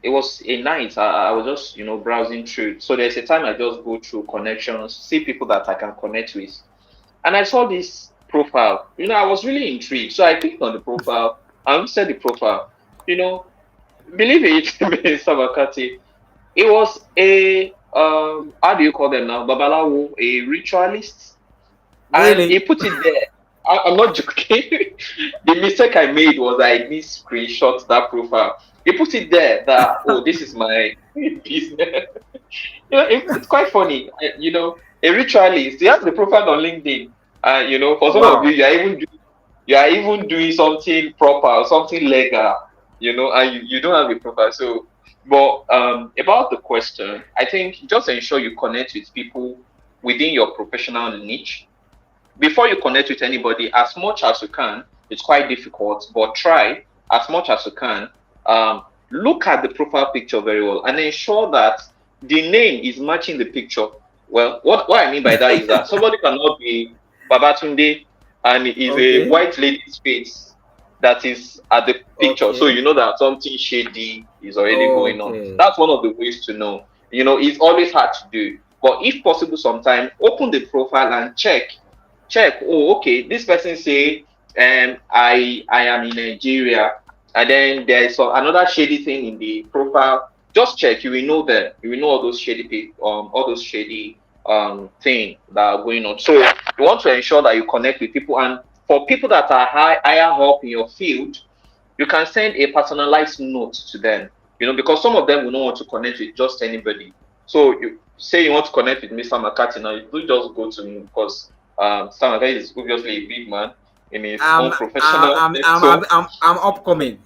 It was a night. I was just, browsing through. So there's a time I just go through connections, see people that I can connect with, and I saw this profile. I was really intrigued, so I clicked on the profile and said the profile. You know, believe it, Mr. Makati, it was a how do you call them now? Babalawo, a ritualist, and he Really? put it there. I'm not joking. The mistake I made was I did screenshot that profile. He put it there that, oh, this is my business. It's quite funny. A ritualist. He has the profile on LinkedIn. For some of you, Wow. you are even doing something proper, something legal, and you don't have a profile. So, but about the question, I think just ensure you connect with people within your professional niche before you connect with anybody. As much as you can. It's quite difficult, but try as much as you can. Look at the profile picture very well and ensure that the name is matching the picture. Well, what I mean by that is that somebody cannot be Babatunde and is a Okay. white lady's face that is at the picture. So Okay. you know that something shady is already going on. Okay. That's one of the ways to know. It's always hard to do. But if possible, sometime open the profile and check. Oh, okay, this person say I am in Nigeria, and then there's another shady thing in the profile. Just check. You will know them. You will know all those shady people, all those shady thing that are going on. So you want to ensure that you connect with people, and for people that are higher up in your field, you can send a personalized note to them. Because some of them will not want to connect with just anybody. So you say you want to connect with Mr. McCarthy now, you do just go to him because Mr. McCarthy is obviously a big man in his I'm own professional sector. I'm upcoming.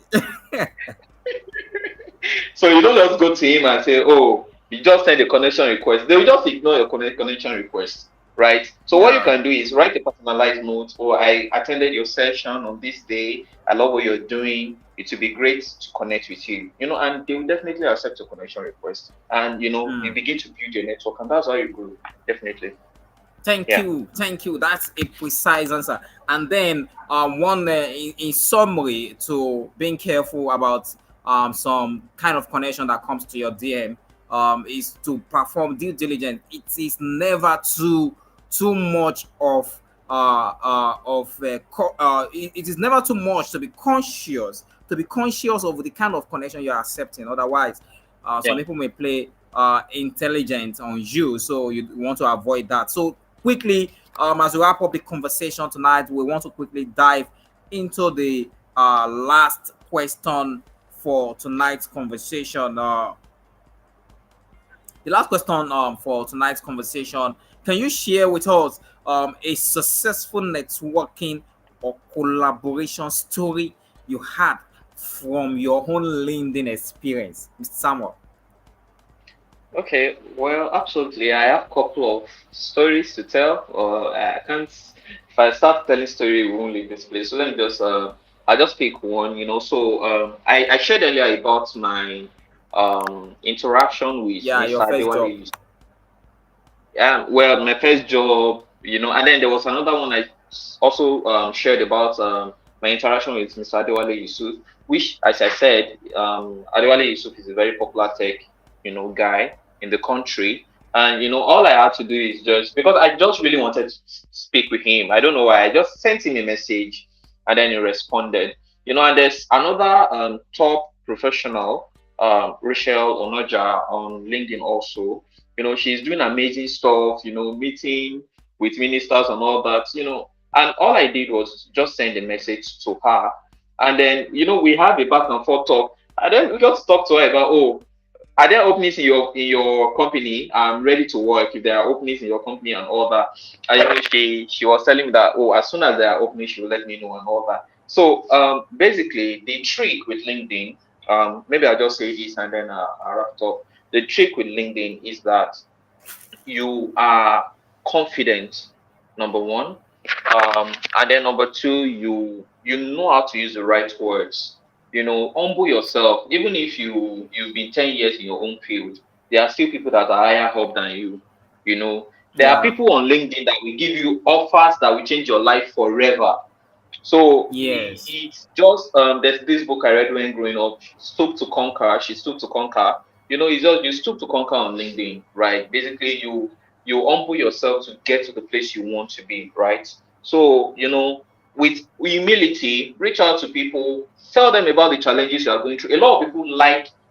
So you don't just go to him and say, "Oh, you just send a connection request." They will just ignore your connection request, right? So what you Yeah. can do is write a personalized note. "Oh, I attended your session on this day. I love what you're doing. It would be great to connect with you." And they will definitely accept your connection request. And you Mm. begin to build your network, and that's how you grow. Definitely, Thank yeah. you, thank you. That's a precise answer. And then, one in summary to being careful about some kind of connection that comes to your DM is to perform due diligence. It is never too much it is never too much to be conscious of the kind of connection you are accepting. Otherwise, some Yeah. people may play intelligent on you, so you want to avoid that. So quickly, as we wrap up the conversation tonight, we want to quickly dive into the last question for tonight's conversation. The last question for tonight's conversation: can you share with us a successful networking or collaboration story you had from your own LinkedIn experience, Mr. Samuel? Okay, well, absolutely. I have a couple of stories to tell, or I can't. If I start telling story, we won't leave this place. So let me just, I'll just pick one. So I shared earlier about my interaction with Yeah, your Mr. first job. Adewale. Yeah, well, my first job, and then there was another one I also shared about my interaction with Mr. Adewale Yusuf, which, as I said, Adewale Yusuf is a very popular tech, guy in the country. And, all I had to do is just, because I just really wanted to speak with him. I don't know why. I just sent him a message and then he responded. And there's another top professional, Rachel Onoja on LinkedIn also. She's doing amazing stuff, meeting with ministers and all that, and all I did was just send a message to her. And then, we have a back and forth talk. And then we just talked to her about, oh, are there openings in your company? I'm ready to work if there are openings in your company and all that. And she was telling me that, oh, as soon as there are openings, she will let me know and all that. So basically the trick with LinkedIn, maybe I'll just say this and then I'll wrap it up. The trick with LinkedIn is that you are confident, number one, and then number two, you know how to use the right words. Humble yourself. Even if you've been 10 years in your own field, there are still people that are higher up than you. There are Yeah. people on LinkedIn that will give you offers that will change your life forever. So Yes. it's just there's this book I read when growing up, Stoop to Conquer. She stooped to conquer. It's just you stoop to conquer on LinkedIn, right? Basically, you humble yourself to get to the place you want to be, right? So with humility, reach out to people, tell them about the challenges you are going through. A lot of people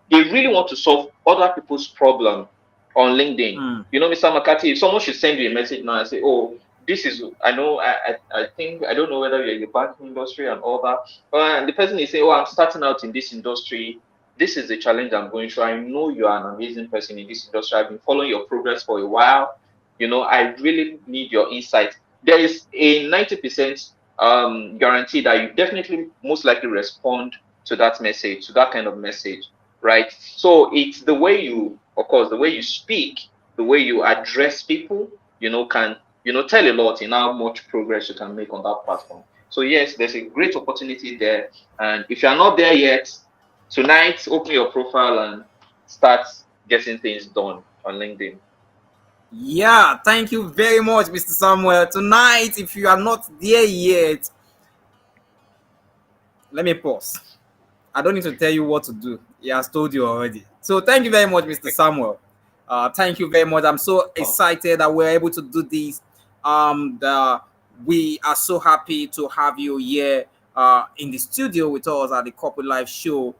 they really want to solve other people's problem on LinkedIn. Mm. Mr. McCarthy, if someone should send you a message now and say, "Oh, this is," I know, I think, I don't know whether you're in the banking industry and all that, and the person is saying, "Oh, I'm starting out in this industry. This is the challenge I'm going through. I know you are an amazing person in this industry. I've been following your progress for a while. I really need your insight." There is a 90% guarantee that you definitely most likely respond to that message, to that kind of message, right? So it's the way of course, the way you speak, the way you address people, can tell a lot in how much progress you can make on that platform. So yes, there's a great opportunity there. And if you're not there yet, tonight open your profile and start getting things done on LinkedIn. Yeah, thank you very much, Mr. Samuel. Tonight, if you are not there yet, let me pause. I don't need to tell you what to do. He has told you already. So thank you very much, Mr. Samuel. Thank you very much. I'm so Oh, excited that we're able to do this. We are so happy to have you here in the studio with us at the Corporate Life Show.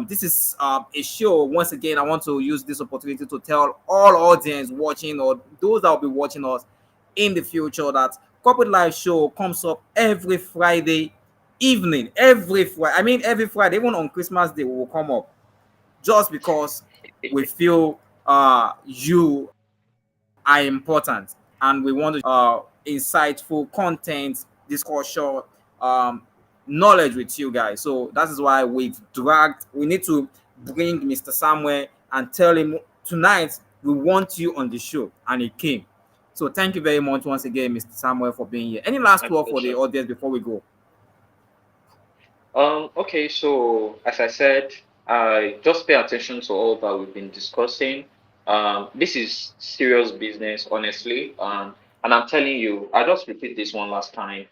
This is a show. Once again, I want to use this opportunity to tell all audience watching or those that will be watching us in the future that Corporate Life Show comes up every Friday evening. Every Friday, I mean every Friday, even on Christmas Day, we will come up just because we feel you are important and we want to insightful content, discussion, um, knowledge with you guys. So that is why we need to bring Mr. Samuel and tell him tonight we want you on the show, and he came. So thank you very much once again, Mr. Samuel, for being here. Any last My word for the pleasure. audience before we go? Okay, so as I said, I just pay attention to all that we've been discussing. This is serious business, honestly. And I'm telling you, I just repeat this one last time.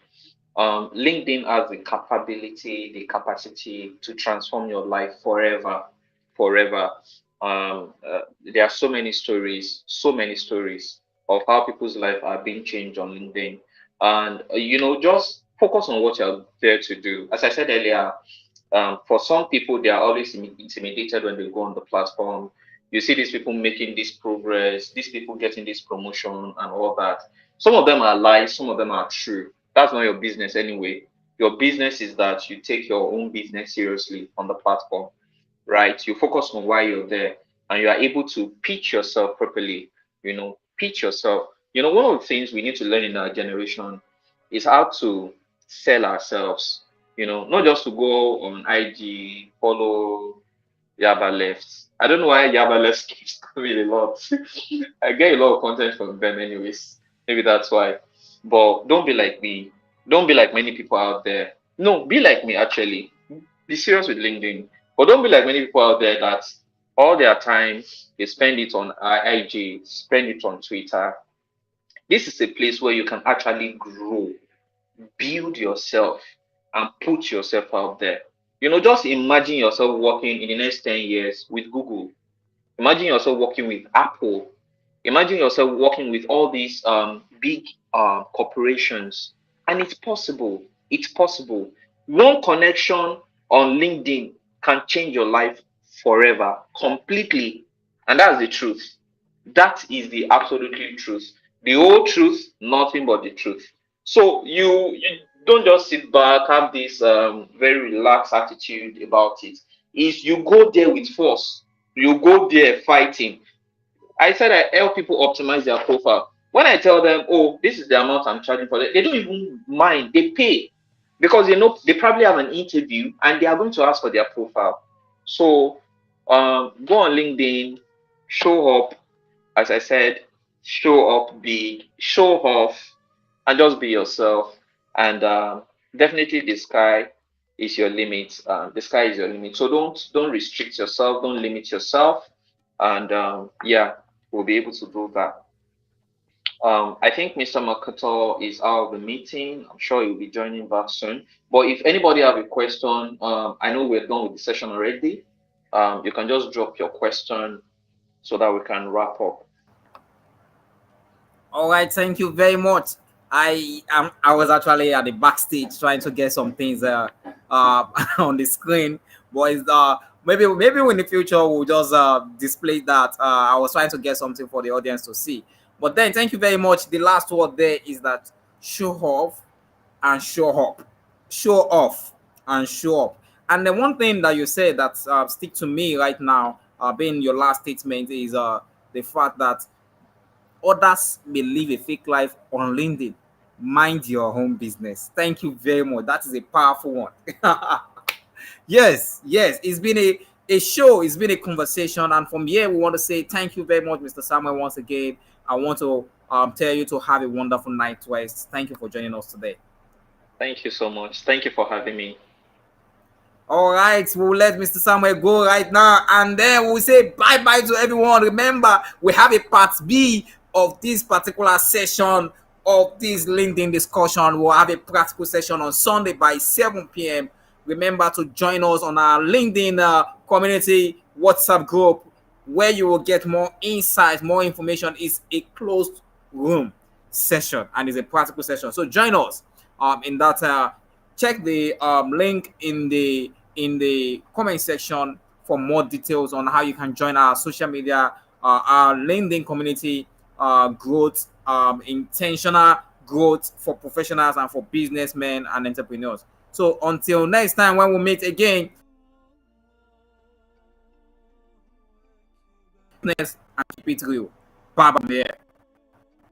LinkedIn has the capability, the capacity to transform your life forever, forever. There are so many stories of how people's life are being changed on LinkedIn. And, just focus on what you're there to do. As I said earlier, for some people, they are always intimidated when they go on the platform. You see these people making this progress, these people getting this promotion and all that. Some of them are lies, some of them are true. That's not your business anyway. Your business is that you take your own business seriously on the platform, right? You focus on why you're there and you are able to pitch yourself properly, pitch yourself. One of the things we need to learn in our generation is how to sell ourselves, not just to go on IG, follow Yaba Left. I don't know why Yaba Left keeps coming a lot. I get a lot of content from them, anyways. Maybe that's why. But don't be like me. Don't be like many people out there. No, be like me, actually. Be serious with LinkedIn. But don't be like many people out there that all their time they spend it on IG, spend it on Twitter. This is a place where you can actually grow, build yourself, and put yourself out there. Just imagine yourself working in the next 10 years with Google. Imagine yourself working with Apple. Imagine yourself working with all these big corporations. And it's possible. It's possible. One connection on LinkedIn can change your life forever, completely. And that's the truth. That is the absolutely truth. The whole truth, nothing but the truth. So you don't just sit back, have this very relaxed attitude about it. Is you go there with force. You go there fighting. I said I help people optimize their profile. When I tell them, oh, this is the amount I'm charging for it, they don't even mind. They pay because they know they probably have an interview and they are going to ask for their profile. So go on LinkedIn, show up, as I said, show up big, show off, and just be yourself. And definitely, the sky is your limit. The sky is your limit. So don't restrict yourself. Don't limit yourself. And yeah, we'll be able to do that. I think Mr. Makato is out of the meeting. I'm sure he'll be joining back soon. But if anybody have a question, I know we're done with the session already. You can just drop your question so that we can wrap up. All right, thank you very much. I was actually at the backstage trying to get some things on the screen, but maybe in the future we'll just display that. I was trying to get something for the audience to see. But then thank you very much. The last word there is that show off and show up, show off and show up. And the one thing that you said that stick to me right now, being your last statement, is the fact that others may live a fake life on LinkedIn. Mind your own business. Thank you very much. That is a powerful one. Yes. It's been a show, it's been a conversation. And from here, we want to say thank you very much, Mr. Samuel, once again. I want to tell you to have a wonderful night rest. Thank you for joining us today. Thank you so much. Thank you for having me. All right, we'll let Mr. Samuel go right now, and then we'll say bye bye to everyone. Remember, we have a part B of this particular session of this LinkedIn discussion. We'll have a practical session on Sunday by 7 p.m. Remember to join us on our LinkedIn community WhatsApp group where you will get more insights, more information. It's a closed room session and it's a practical session. So join us in that. Check the link in the in the comment section for more details on how you can join our social media, our LinkedIn community growth, intentional growth for professionals and for businessmen and entrepreneurs. So until next time when we meet again, and keep it real. Bye bye.